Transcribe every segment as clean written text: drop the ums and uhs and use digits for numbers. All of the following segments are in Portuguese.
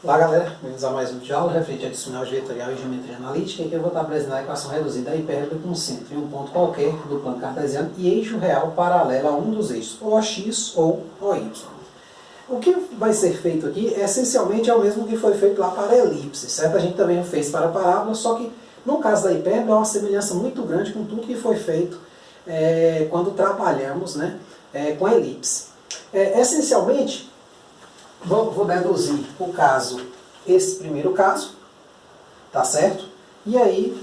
Olá galera, bem-vindos a mais um vídeo de aula referente a adicional vetorial e geometria analítica. Aqui eu vou estar apresentando a equação reduzida da hipérbole com centro em um ponto qualquer do plano cartesiano e eixo real paralelo a um dos eixos, ou OX ou OY. O que vai ser feito aqui essencialmente é o mesmo que foi feito lá para a elipse, certo? A gente também fez para a parábola, só que no caso da hipérbole é uma semelhança muito grande com tudo que foi feito quando trabalhamos com a elipse. Essencialmente, vou deduzir o caso, esse primeiro caso, tá certo? E aí,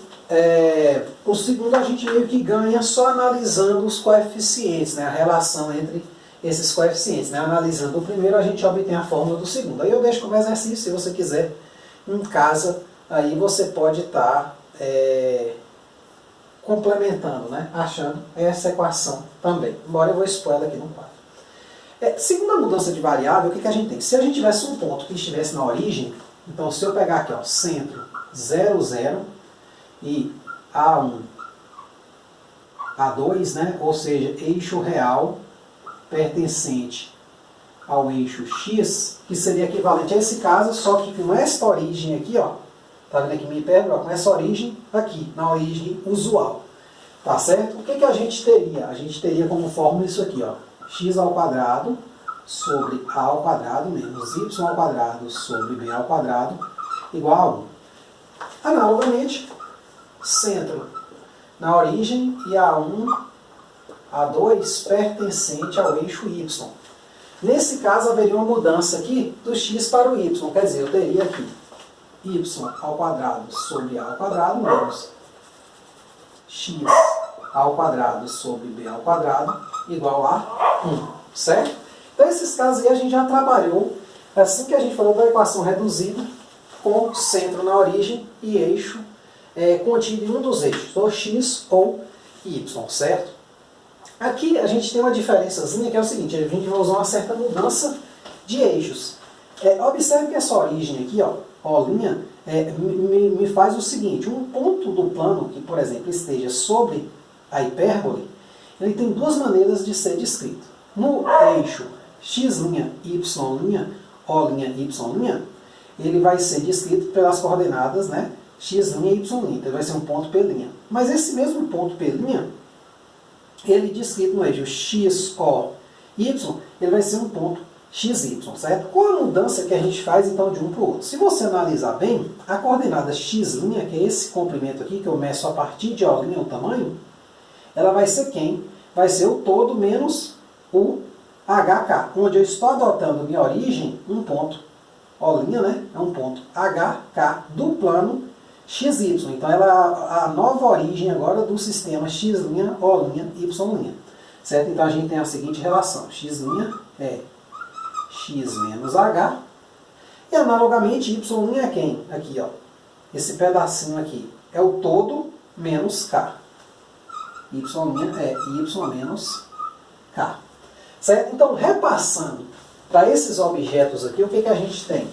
o segundo a gente meio que ganha só analisando os coeficientes, a relação entre esses coeficientes. Analisando o primeiro, a gente obtém a fórmula do segundo. Aí eu deixo como exercício, se você quiser, em casa, aí você pode estar complementando, achando essa equação também. Embora eu vou expor ela aqui no quadro. Segundo a mudança de variável, o que a gente tem? Se a gente tivesse um ponto que estivesse na origem, então se eu pegar aqui, centro 0, 0 e A1, A2, ou seja, eixo real pertencente ao eixo X, que seria equivalente a esse caso, só que com essa origem aqui, tá vendo aqui minha hipérbole, com essa origem aqui, na origem usual. Tá certo? O que a gente teria? A gente teria como fórmula isso aqui, x ao quadrado sobre a ao quadrado menos y ao quadrado sobre b ao quadrado igual a 1. Analogamente, centro na origem e A1, A2 pertencente ao eixo y. Nesse caso, haveria uma mudança aqui do x para o y. Quer dizer, eu teria aqui y ao quadrado sobre a ao quadrado menos x ao quadrado sobre b ao quadrado igual a 1, certo? Então esses casos aí a gente já trabalhou, assim que a gente falou da equação reduzida, com centro na origem e eixo contido em um dos eixos, ou x ou y, certo? Aqui a gente tem uma diferençazinha que é o seguinte, a gente vai usar uma certa mudança de eixos. Observe que essa origem aqui, O'linha, me faz o seguinte, um ponto do plano que, por exemplo, esteja sobre a hipérbole, ele tem duas maneiras de ser descrito. No eixo x', y', O'linha, y', ele vai ser descrito pelas coordenadas x', y'. Então ele vai ser um ponto P'. Mas esse mesmo ponto P', ele descrito no eixo x, o, y, ele vai ser um ponto xy, certo? Qual a mudança que a gente faz então de um para o outro? Se você analisar bem, a coordenada x', que é esse comprimento aqui, que eu meço a partir de O'linha o tamanho, ela vai ser quem? Vai ser o todo menos o HK, onde eu estou adotando minha origem, um ponto O'linha, é um ponto HK do plano XY. Então ela é a nova origem agora do sistema x', O'linha, y'. Certo? Então a gente tem a seguinte relação, x' é x menos h, e analogamente y' é quem? Aqui, esse pedacinho aqui é o todo menos k. Y' é y menos k. Certo? Então, repassando para esses objetos aqui, o que a gente tem?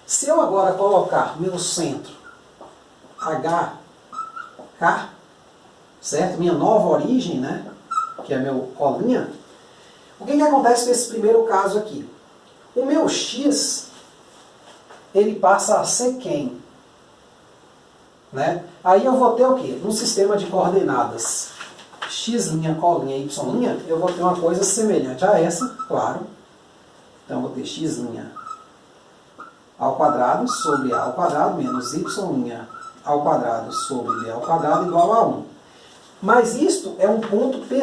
Se eu agora colocar meu centro HK, certo? Minha nova origem, que é meu O'linha, o que acontece com esse primeiro caso aqui? O meu x, ele passa a ser quem? Aí eu vou ter o quê? Um sistema de coordenadas x', O'linha, y', eu vou ter uma coisa semelhante a essa, claro. Então eu vou ter x' ao quadrado sobre a ao quadrado menos y' ao quadrado sobre b ao quadrado igual a 1. Mas isto é um ponto P',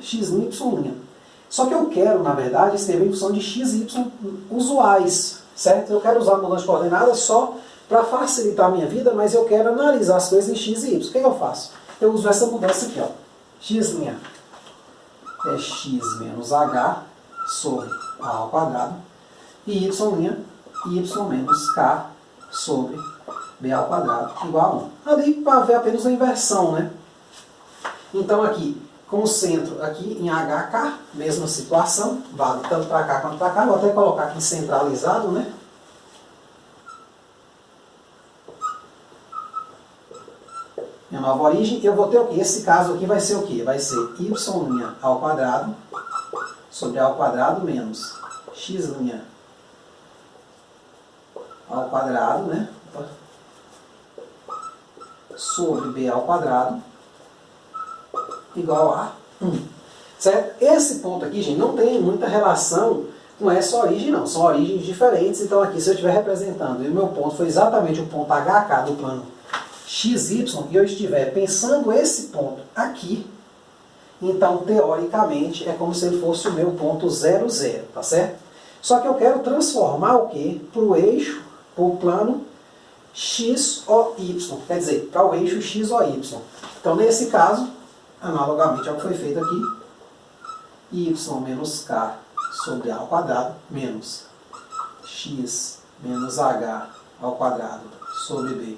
x', y'. Só que eu quero, na verdade, escrever em função de x e y usuais, certo? Eu quero usar a mudança de coordenadas só para facilitar a minha vida, mas eu quero analisar as coisas em x e y. O que eu faço? Eu uso essa mudança aqui, x' é x menos h sobre a ao quadrado, e y' menos k sobre b ao quadrado igual a 1. Ali para ver apenas a inversão, Então aqui, com o centro aqui em HK, mesma situação, vale tanto para cá quanto para cá. Vou até colocar aqui centralizado, Minha nova origem, eu vou ter o quê? Esse caso aqui vai ser o quê? Vai ser y' ao quadrado sobre a ao quadrado menos x' ao quadrado, né? Sobre b ao quadrado igual a 1. Certo? Esse ponto aqui, gente, não tem muita relação com essa origem, não. São origens diferentes. Então aqui, se eu estiver representando, e o meu ponto foi exatamente o ponto HK do plano XY, e eu estiver pensando esse ponto aqui, então, teoricamente, é como se ele fosse o meu ponto 0, 0, tá certo? Só que eu quero transformar o quê? Para o eixo, para o plano XOY, quer dizer, para o eixo XOY. Então, nesse caso, analogamente ao que foi feito aqui, y menos k sobre a ao quadrado menos x menos h ao quadrado sobre b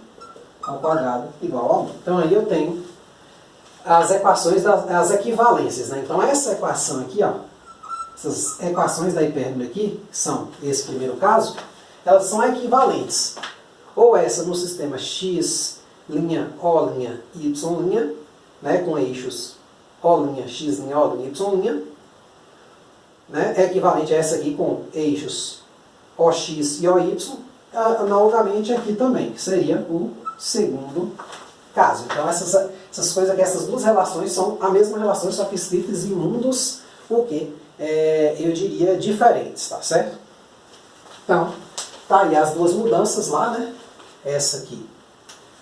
ao quadrado igual a 1. Então, aí eu tenho as equações, as equivalências, né? Então, essa equação aqui, ó, essas equações da hipérbole aqui, que são esse primeiro caso, elas são equivalentes. Ou essa no sistema x', O', Y', né, com eixos O', X', O', Y', né, é equivalente a essa aqui com eixos OX e OY, analogamente aqui também, que seria o segundo caso. Então, essas coisas aqui, essas duas relações são a mesma relação, só que escritas em mundos, o quê? Eu diria, diferentes, tá certo? Então, tá aí as duas mudanças lá, né? Essa aqui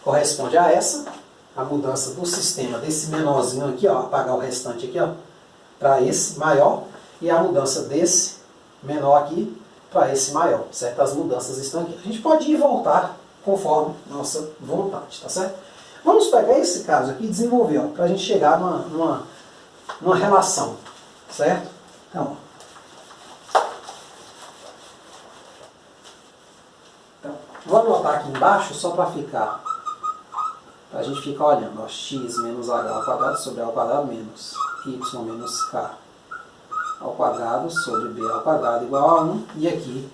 corresponde a essa, a mudança do sistema desse menorzinho aqui, ó, apagar o restante aqui, ó, para esse maior, e a mudança desse menor aqui para esse maior, certo? As mudanças estão aqui. A gente pode ir e voltar conforme nossa vontade, tá certo? Vamos pegar esse caso aqui e desenvolver, ó, para a gente chegar numa relação, certo? Então, vou anotar aqui embaixo só para a gente ficar olhando, ó, x menos h ao quadrado sobre a ao quadrado menos y menos k ao quadrado sobre b ao quadrado igual a 1, e aqui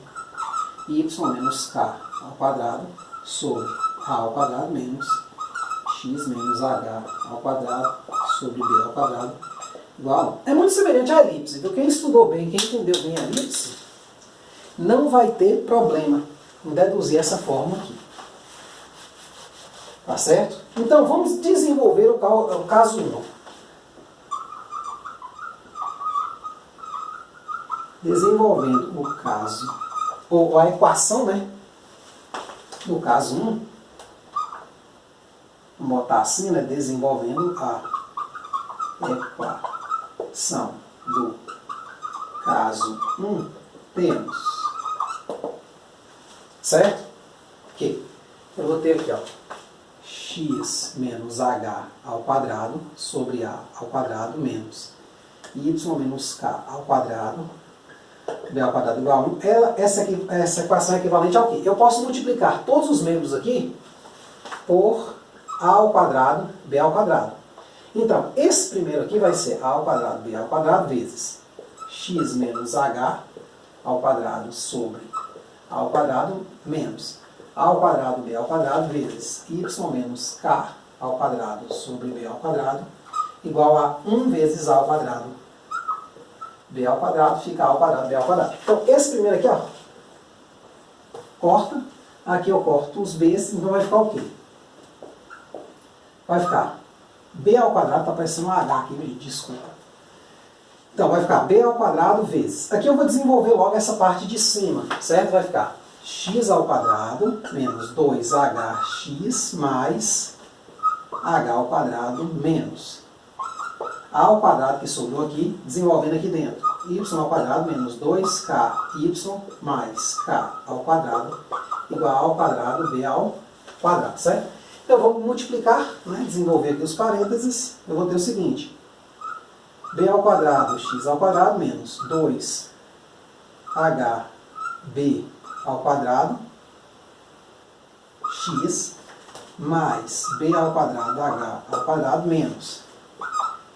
y menos k ao quadrado sobre a ao quadrado menos x menos h ao quadrado sobre b ao quadrado igual a 1. É muito semelhante à elipse, viu? Quem estudou bem, quem entendeu bem a elipse, não vai ter problema em deduzir essa fórmula aqui. Tá certo? Então, vamos desenvolver o caso 1. Desenvolvendo o caso, ou a equação, né? Do caso 1. Vamos botar assim, né? Desenvolvendo a equação do caso 1, temos. Certo? Ok. Eu vou ter aqui, ó, x menos h ao quadrado sobre a ao quadrado menos y menos k ao quadrado b ao quadrado igual a 1. Essa equação é equivalente ao quê? Eu posso multiplicar todos os membros aqui por a ao quadrado b ao quadrado. Então, esse primeiro aqui vai ser a ao quadrado b ao quadrado vezes x menos h ao quadrado sobre a ao quadrado menos a ao quadrado b ao quadrado vezes y menos k ao quadrado sobre b ao quadrado igual a 1 vezes a ao quadrado b ao quadrado, fica a ao quadrado b ao quadrado. Então, esse primeiro aqui, ó, corta. Aqui eu corto os b's, então vai ficar o quê? Vai ficar b ao quadrado, está parecendo um h aqui, gente, desculpa. Então, vai ficar b ao quadrado vezes. Aqui eu vou desenvolver logo essa parte de cima, certo? Vai ficar x ao quadrado menos 2hx mais h ao quadrado menos a ao quadrado que sobrou aqui, desenvolvendo aqui dentro. Y ao quadrado menos 2ky mais k ao quadrado igual ao quadrado b ao quadrado, certo? Então, eu vou multiplicar, né, desenvolver aqui os parênteses. Eu vou ter o seguinte: b ao quadrado, x ao quadrado menos 2hb ao quadrado x mais b ao quadrado h ao quadrado menos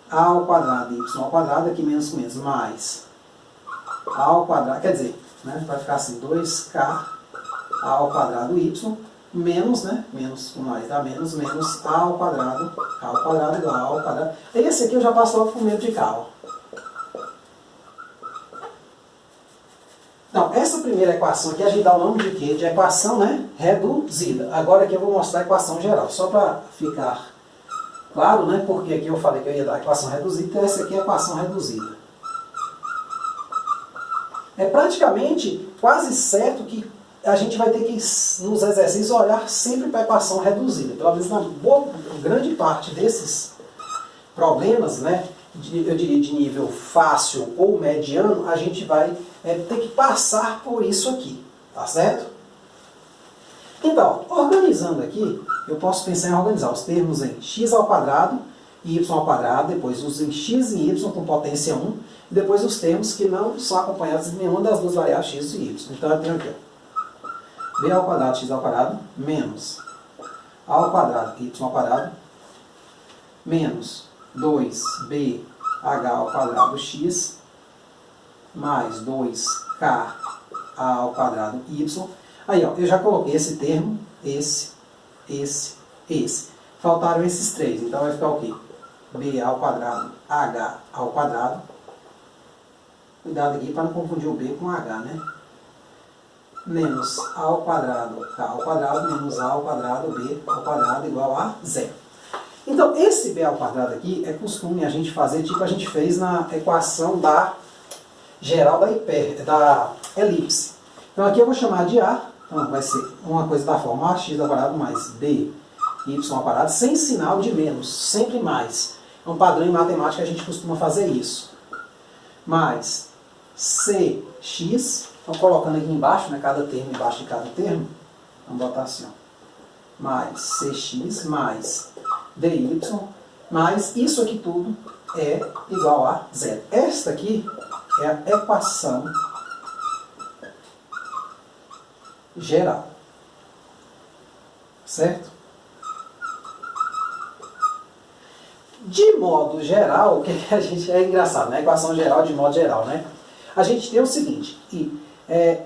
a ao quadrado y ao quadrado, aqui menos com menos, mais a ao quadrado, quer dizer, né, vai ficar assim, 2k ao quadrado y menos, né, menos com mais dá menos, menos a ao quadrado igual a ao quadrado. Esse aqui eu já passo logo por meio de k, ó. Então, essa primeira equação aqui a gente dá o nome de quê? De equação, né, reduzida. Agora aqui eu vou mostrar a equação geral, só para ficar claro, né, porque aqui eu falei que eu ia dar a equação reduzida, então essa aqui é a equação reduzida. É praticamente quase certo que a gente vai ter que, nos exercícios, olhar sempre para a equação reduzida. Pelo menos na grande parte desses problemas, né, eu diria de nível fácil ou mediano, a gente vai ter que passar por isso aqui, tá certo? Então, organizando aqui, eu posso pensar em organizar os termos em x ao quadrado e y ao quadrado, depois os em x e y com potência 1, e depois os termos que não são acompanhados de nenhuma das duas variáveis x e y. Então eu tenho aqui, ó, b ao quadrado x ao quadrado menos a ao quadrado y ao quadrado menos 2bh ao quadrado x mais 2k ao quadrado y. Aí, ó, eu já coloquei esse termo, esse. Faltaram esses três, então vai ficar o quê? B ao quadrado, H ao quadrado. Cuidado aqui para não confundir o B com H, né? Menos A ao quadrado, K ao quadrado, menos A ao quadrado, B ao quadrado igual a zero. Então, esse B ao quadrado aqui é costume a gente fazer, tipo a gente fez na equação da geral da elipse. Então aqui eu vou chamar de A, então vai ser uma coisa da forma ax ao quadrado mais b y ao quadrado, sem sinal de menos, sempre mais. É um padrão em matemática, a gente costuma fazer isso. Mais cx, então colocando aqui embaixo, né, cada termo embaixo de cada termo, vamos botar assim, ó, mais cx mais dy, mais isso aqui tudo é igual a zero. Esta aqui é a equação geral. Certo? De modo geral, o que a gente... É engraçado, né? Equação geral de modo geral, né? A gente tem o seguinte,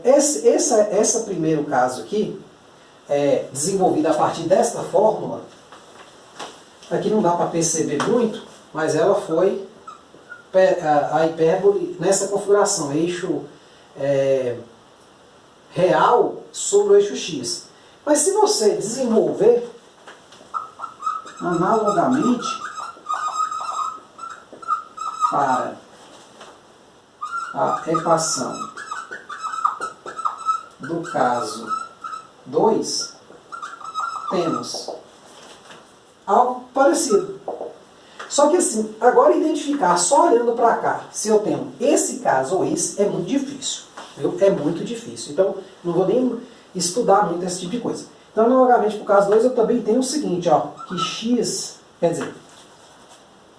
esse primeiro caso aqui, desenvolvido a partir desta fórmula, aqui não dá para perceber muito, mas ela foi a hipérbole nessa configuração, eixo real sobre o eixo x. Mas se você desenvolver analogamente para a equação do caso 2, temos algo parecido. Só que assim, agora identificar só olhando para cá, se eu tenho esse caso ou esse, é muito difícil. Viu? É muito difícil. Então, não vou nem estudar muito esse tipo de coisa. Então, analogamente para o caso 2, eu também tenho o seguinte, ó, que x, quer dizer,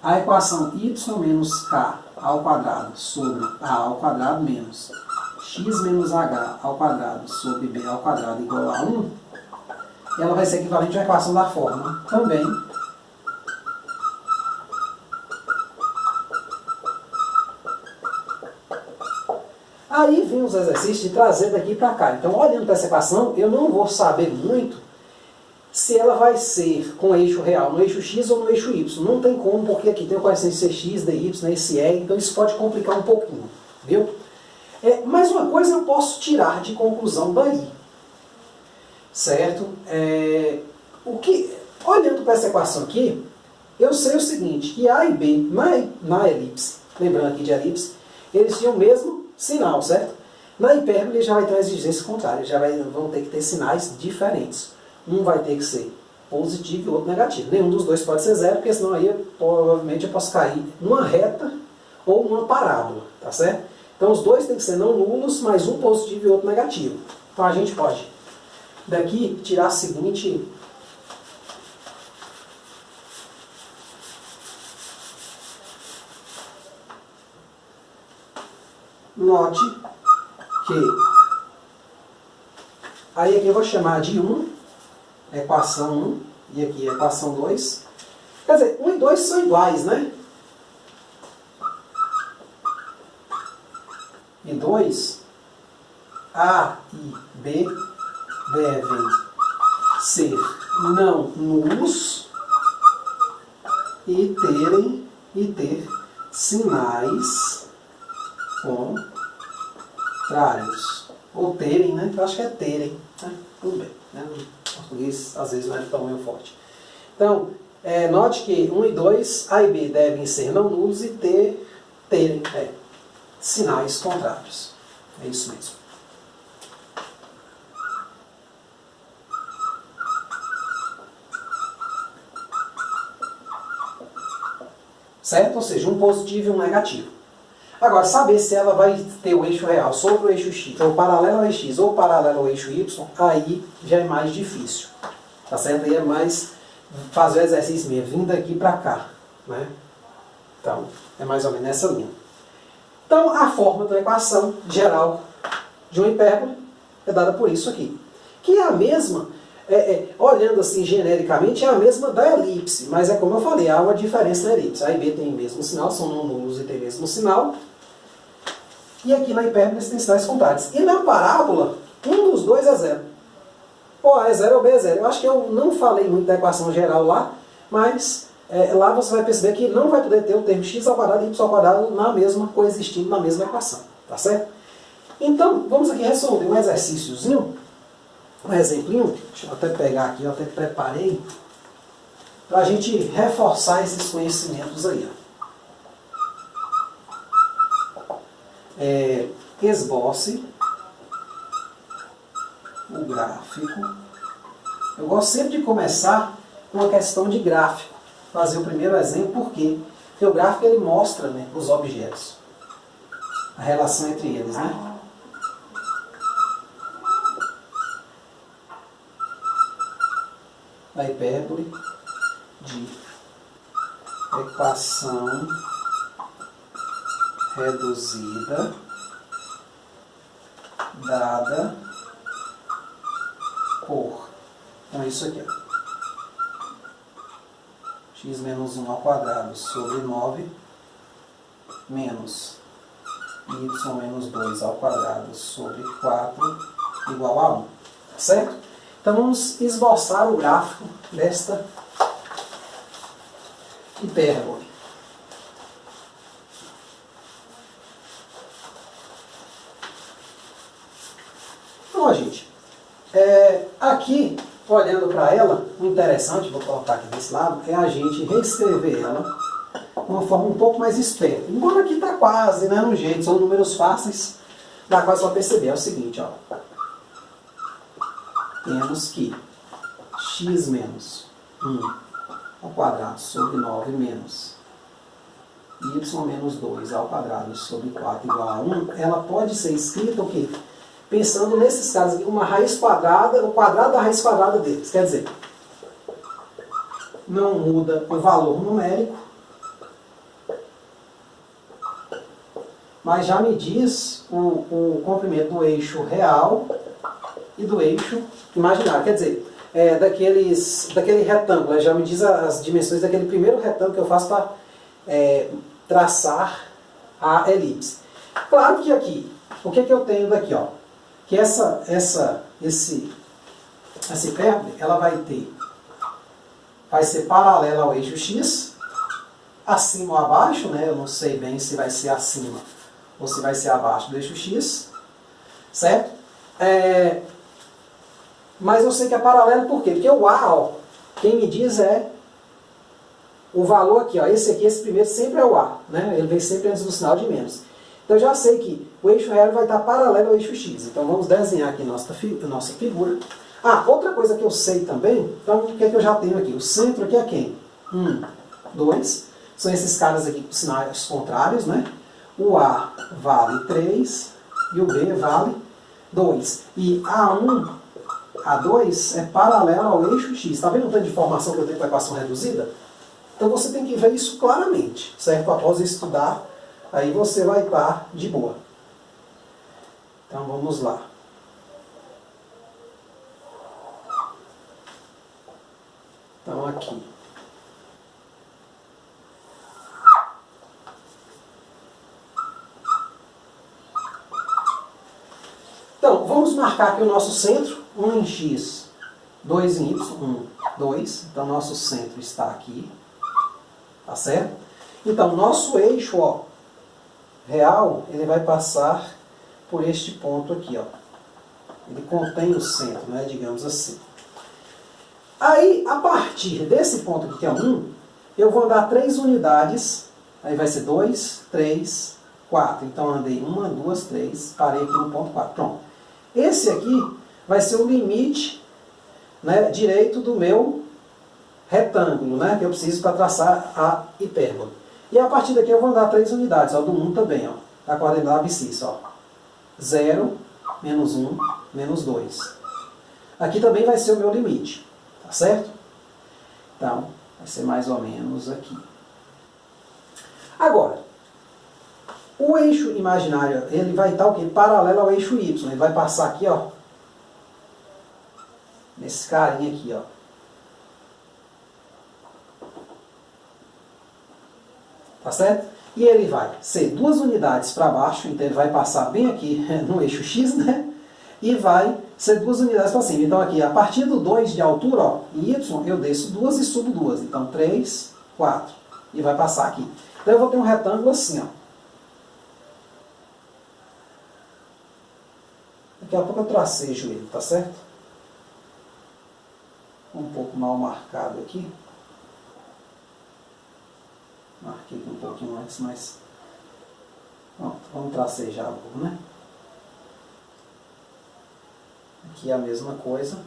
a equação y menos k ao quadrado sobre a ao quadrado menos x menos h ao quadrado sobre b ao quadrado igual a 1, ela vai ser equivalente à equação da fórmula também. Aí vem os exercícios de trazer daqui para cá. Então, olhando para essa equação, eu não vou saber muito se ela vai ser com eixo real no eixo x ou no eixo y. Não tem como, porque aqui tem o coeficiente cx, dy, esse e, então isso pode complicar um pouquinho. Viu? Mas uma coisa eu posso tirar de conclusão daí. Certo? Olhando para essa equação aqui, eu sei o seguinte, que A e B na elipse, lembrando aqui de elipse, eles tinham o mesmo sinal, certo? Na hipérbole já vai ter uma exigência contrária, vão ter que ter sinais diferentes. Um vai ter que ser positivo e o outro negativo. Nenhum dos dois pode ser zero, porque senão aí provavelmente eu posso cair numa reta ou numa parábola, tá certo? Então os dois têm que ser não nulos, mas um positivo e outro negativo. Então a gente pode daqui tirar a seguinte... Note que aí aqui eu vou chamar de 1, equação 1, e aqui equação 2. Quer dizer, 1 e 2 são iguais, né? E 2, A e B devem ser não nulos e ter sinais com contrários. Ou terem, né? Eu acho que é terem. Né? Tudo bem. Né? O português, às vezes, não é tão meio forte. Então, note que 1 e 2, A e B devem ser não nulos e terem sinais contrários. É isso mesmo. Certo? Ou seja, um positivo e um negativo. Agora, saber se ela vai ter o eixo real sobre o eixo x, ou paralelo ao eixo x, ou paralelo ao eixo y, aí já é mais difícil. Tá certo? Aí é mais fazer o exercício mesmo, vindo daqui para cá. Né? Então, é mais ou menos nessa linha. Então, a forma da equação geral de uma hipérbole é dada por isso aqui. Que é a mesma, olhando assim genericamente, é a mesma da elipse. Mas é como eu falei, há uma diferença na elipse. A e B tem o mesmo sinal, são não nulos e tem o mesmo sinal. E aqui na hipérbole tem sinais contrários. E na parábola, um dos dois é zero. Ou A é zero ou B é zero. Eu acho que eu não falei muito da equação geral lá, mas lá você vai perceber que não vai poder ter o termo x ao quadrado e y ao quadrado na mesma, coexistindo na mesma equação. Tá certo? Então, vamos aqui resolver um exercíciozinho, um exemplinho. Deixa eu até pegar aqui, eu até preparei, para a gente reforçar esses conhecimentos aí. Esboce o gráfico. Eu gosto sempre de começar com uma questão de gráfico. Fazer o primeiro exemplo, por quê? Porque o gráfico ele mostra, né, os objetos, a relação entre eles. Né? A hipérbole de equação reduzida dada por, então isso aqui, x menos 1 ao quadrado sobre 9 menos y menos 2 ao quadrado sobre 4 igual a 1. Tá certo? Então vamos esboçar o gráfico desta hipérbole. Então, gente, aqui, olhando para ela, o interessante, vou colocar aqui desse lado, é a gente reescrever ela de uma forma um pouco mais esperta. Embora aqui está quase, né, no jeito, são números fáceis, dá quase para perceber. É o seguinte, ó. Temos que x menos 1 ao quadrado sobre 9 menos y menos 2 ao quadrado sobre 4 igual a 1, ela pode ser escrita o quê? Pensando nesses casos aqui, uma raiz quadrada, o quadrado da raiz quadrada deles. Quer dizer, não muda o valor numérico, mas já me diz o comprimento do eixo real e do eixo imaginário. Quer dizer, daquele retângulo, já me diz as dimensões daquele primeiro retângulo que eu faço para traçar a elipse. Claro que aqui, o que eu tenho daqui? Ó? Que essa hipérbole, ela vai ser paralela ao eixo x, acima ou abaixo, né? Eu não sei bem se vai ser acima ou se vai ser abaixo do eixo x, certo? Mas eu sei que é paralelo por quê? Porque o A, ó, quem me diz é o valor aqui, ó, esse primeiro sempre é o A, né? Ele vem sempre antes do sinal de menos. Então eu já sei que o eixo real vai estar paralelo ao eixo x. Então vamos desenhar aqui nossa figura. Ah, outra coisa que eu sei também, então o que é que eu já tenho aqui? O centro aqui é quem? 1, 2, são esses caras aqui com sinais contrários, né? O A vale 3 e o B vale 2. E A1, A2 é paralelo ao eixo x. Está vendo o tanto de informação que eu tenho com a equação reduzida? Então você tem que ver isso claramente, certo? Após estudar, aí você vai estar de boa. Então vamos lá. Então aqui. Então, vamos marcar aqui o nosso centro, 1 em x, 2 em y, 1, 2. Então, nosso centro está aqui. Tá certo? Então, nosso eixo, ó, real, ele vai passar por este ponto aqui, ó. Ele contém o centro, né, digamos assim. Aí, a partir desse ponto aqui, que é 1, eu vou andar 3 unidades, aí vai ser 2, 3, 4. Então, andei 1, 2, 3, parei aqui no ponto 4. Pronto. Esse aqui vai ser o limite, né, direito do meu retângulo, né, que eu preciso para traçar a hipérbole. E a partir daqui eu vou andar 3 unidades, ó, do 1 também, ó, a coordenada abscissa, ó. 0, menos 1, menos 2. Aqui também vai ser o meu limite, tá certo? Então, vai ser mais ou menos aqui. Agora, o eixo imaginário, ele vai estar o quê? Paralelo ao eixo Y. Ele vai passar aqui, ó, nesse carinha aqui, ó. Tá certo? E ele vai ser 2 unidades para baixo, então ele vai passar bem aqui no eixo X, né? E vai ser 2 unidades para cima. Então aqui, a partir do 2 de altura, ó, em Y, eu desço 2 e subo 2. Então 3, 4. E vai passar aqui. Então eu vou ter um retângulo assim, ó. Daqui a pouco eu tracejo ele, tá certo? Um pouco mal marcado aqui. Marquei aqui um pouquinho antes, mas... Pronto, vamos tracejar logo, né? Aqui é a mesma coisa.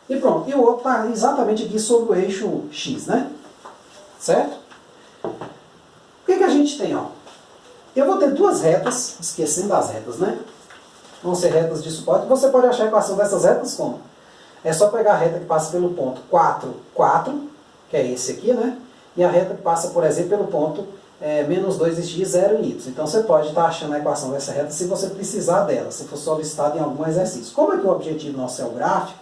E pronto, e o outro está exatamente aqui sobre o eixo X, né? Certo? O que que a gente tem, ó? Eu vou ter 2 retas, esquecendo das retas, né? Vão ser retas de suporte. Você pode achar a equação dessas retas como? É só pegar a reta que passa pelo ponto 4, 4, que é esse aqui, né? E a reta que passa, por exemplo, pelo ponto menos 2 em x, 0 em y. Então você pode estar achando a equação dessa reta se você precisar dela, se for solicitado em algum exercício. Como é que o objetivo nosso é o gráfico,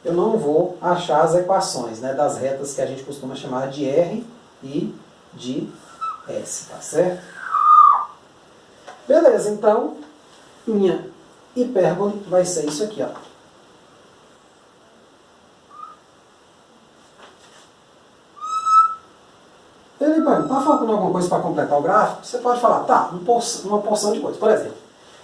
eu não vou achar as equações, né, das retas que a gente costuma chamar de R e de S, tá certo? Beleza, então, minha hipérbole vai ser isso aqui, ó. Está faltando alguma coisa para completar o gráfico? Você pode falar, tá, uma porção de coisas. Por exemplo,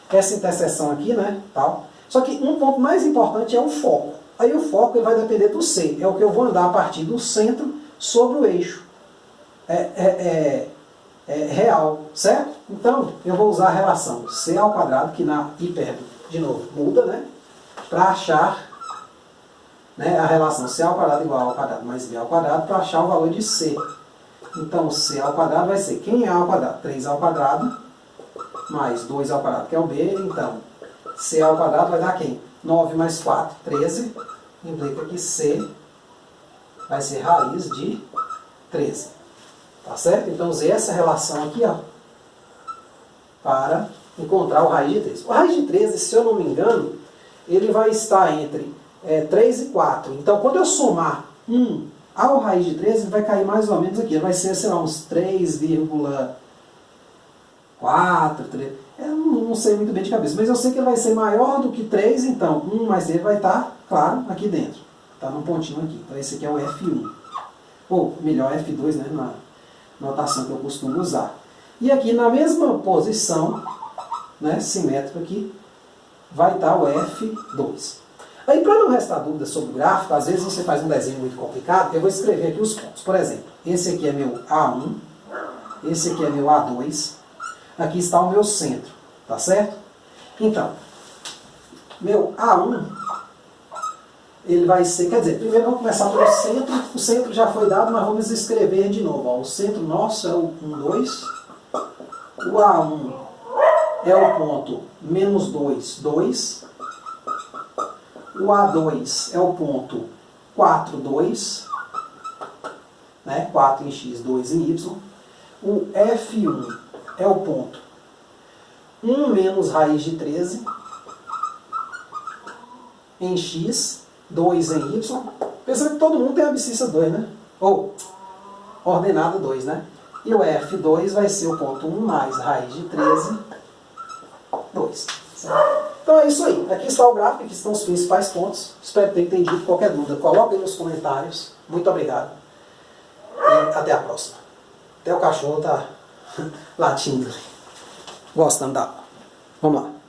essa interseção aqui, né, tal. Só que um ponto mais importante é o foco. Aí o foco ele vai depender do C. É o que eu vou andar a partir do centro sobre o eixo real, certo? Então, eu vou usar a relação C ao quadrado, que na hipérbole, de novo, muda, né? Para achar, né, a relação C ao quadrado igual ao quadrado mais B ao quadrado, para achar o valor de C. Então, C ao quadrado vai ser, quem é A ao quadrado? 3 ao quadrado, mais 2 ao quadrado, que é o B. Então, C ao quadrado vai dar quem? 9 mais 4, 13. Implica que C vai ser raiz de 13. Tá certo? Então, usei essa relação aqui, ó, para encontrar o raiz de 13. O raiz de 13, se eu não me engano, ele vai estar entre 3 e 4. Então, quando eu somar 1 ao raiz de 13, ele vai cair mais ou menos aqui. Ele vai ser, sei lá, uns 3,4, 3. Eu não sei muito bem de cabeça, mas eu sei que ele vai ser maior do que 3, então 1 mais ele vai estar, claro, aqui dentro. Está no pontinho aqui. Então esse aqui é o F1. Ou melhor, F2, né, na notação que eu costumo usar. E aqui na mesma posição, né, simétrica aqui, vai estar o F2. Aí, para não restar dúvidas sobre o gráfico, às vezes você faz um desenho muito complicado, eu vou escrever aqui os pontos. Por exemplo, esse aqui é meu A1, esse aqui é meu A2, aqui está o meu centro, tá certo? Então, meu A1, ele vai ser, quer dizer, primeiro vamos começar pelo centro, o centro já foi dado, mas vamos escrever de novo. Ó. O centro nosso é o 1, 2, o A1 é o ponto menos 2, 2, o A2 é o ponto 4, 2, né? 4 em x, 2 em y. O F1 é o ponto 1 menos raiz de 13 em x, 2 em y. Pensando que todo mundo tem abscissa 2, né? Ou ordenada 2, né? E o F2 vai ser o ponto 1 mais raiz de 13, 2. Certo? Então é isso aí. Aqui está o gráfico, aqui estão os principais pontos. Espero ter entendido. Qualquer dúvida, coloque aí nos comentários. Muito obrigado. E até a próxima. Até o cachorro tá latindo. Gostando da aula. Vamos lá.